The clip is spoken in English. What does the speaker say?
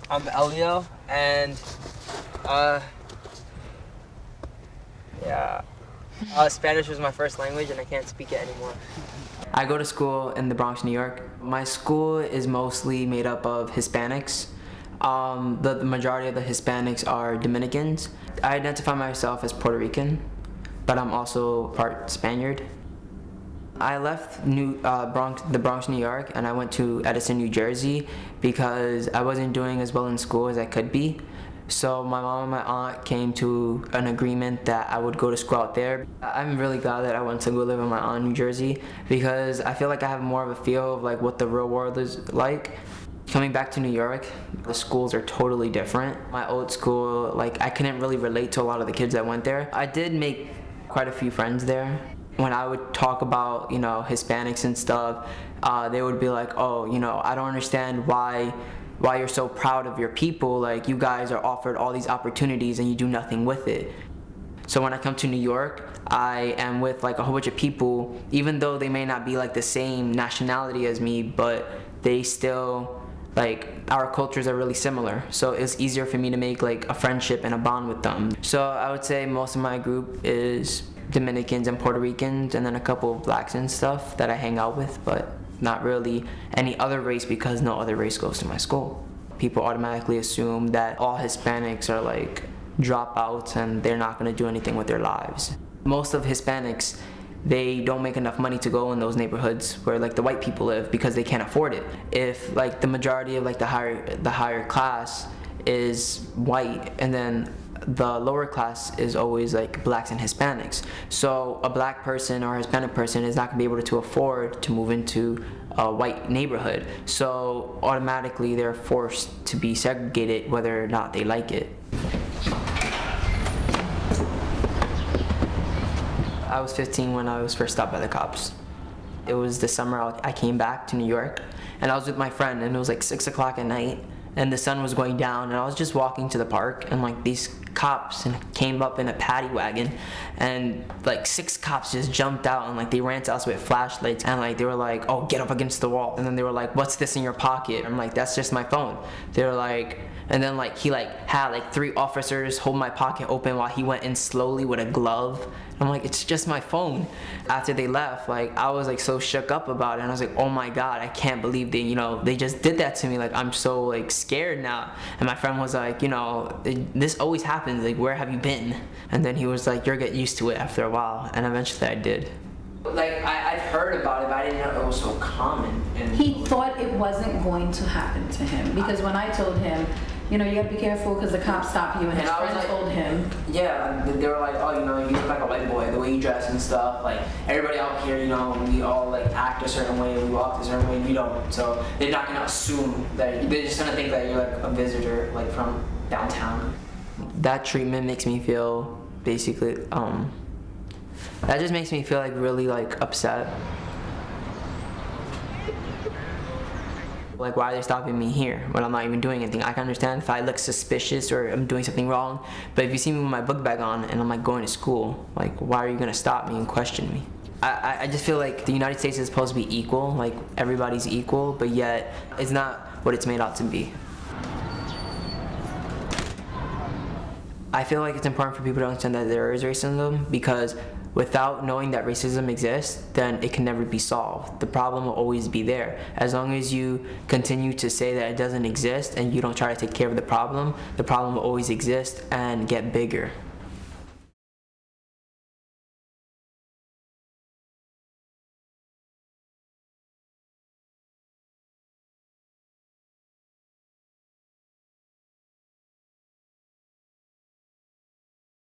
I'm Elio, and uh, yeah, Spanish was my first language, and I can't speak it anymore. I go to school in the Bronx, New York. My school is mostly made up of Hispanics. The majority of the Hispanics are Dominicans. I identify myself as Puerto Rican, but I'm also part Spaniard. I left the Bronx, New York, and I went to Edison, New Jersey because I wasn't doing as well in school as I could be. So my mom and my aunt came to an agreement that I would go to school out there. I'm really glad that I went to go live with my aunt in New Jersey because I feel like I have more of a feel of like what the real world is like. Coming back to New York, the schools are totally different. My old school, like I couldn't really relate to a lot of the kids that went there. I did make quite a few friends there. When I would talk about, Hispanics and stuff, they would be like, oh, I don't understand why you're so proud of your people. Like, you guys are offered all these opportunities and you do nothing with it. So when I come to New York, I am with like a whole bunch of people, even though they may not be like the same nationality as me, but they still, like, our cultures are really similar. So it's easier for me to make like a friendship and a bond with them. So I would say most of my group is Dominicans and Puerto Ricans, and then a couple of blacks and stuff that I hang out with, but not really any other race because no other race goes to my school. People automatically assume that all Hispanics are like dropouts and they're not going to do anything with their lives. Most of Hispanics, they don't make enough money to go in those neighborhoods where like the white people live because they can't afford it. If like the majority of like the higher class is white, and then the lower class is always like blacks and Hispanics. So a black person or a Hispanic person is not gonna be able to afford to move into a white neighborhood. So automatically they're forced to be segregated whether or not they like it. I was 15 when I was first stopped by the cops. It was the summer I came back to New York, and I was with my friend, and it was like 6 o'clock at night, and the sun was going down, and I was just walking to the park, and like these cops came up in a paddy wagon, and like 6 cops just jumped out, and like they ran to us with flashlights, and like they were like, oh, get up against the wall. And then they were like, what's this in your pocket? I'm like, that's just my phone. They were like, and then like he like had like 3 officers hold my pocket open while he went in slowly with a glove. I'm like, it's just my phone. After they left, like I was like so shook up about it, and I was like, oh my god, I can't believe they just did that to me. Like, I'm so like scared now. And my friend was like, this always happens, like, where have you been? And then he was like, you'll get used to it after a while. And eventually I did. Like, I've heard about it, but I didn't know it was so common. And he thought it wasn't going to happen to him, because when I told him, you gotta be careful because the cops stop you, and his friend told him. Yeah, they were like, oh, you look like a white boy, the way you dress and stuff. Like, everybody out here, we all like act a certain way, we walk a certain way, and you don't. So they're not gonna assume that, they're just gonna think that you're like a visitor, like from downtown. That treatment makes me feel basically, that just makes me feel like really like upset. Like, why are they stopping me here when I'm not even doing anything? I can understand if I look suspicious or I'm doing something wrong, but if you see me with my book bag on and I'm like going to school, like, why are you gonna stop me and question me? I just feel like the United States is supposed to be equal, like everybody's equal, but yet it's not what it's made out to be. I feel like it's important for people to understand that there is racism, because without knowing that racism exists, then it can never be solved. The problem will always be there. As long as you continue to say that it doesn't exist and you don't try to take care of the problem will always exist and get bigger.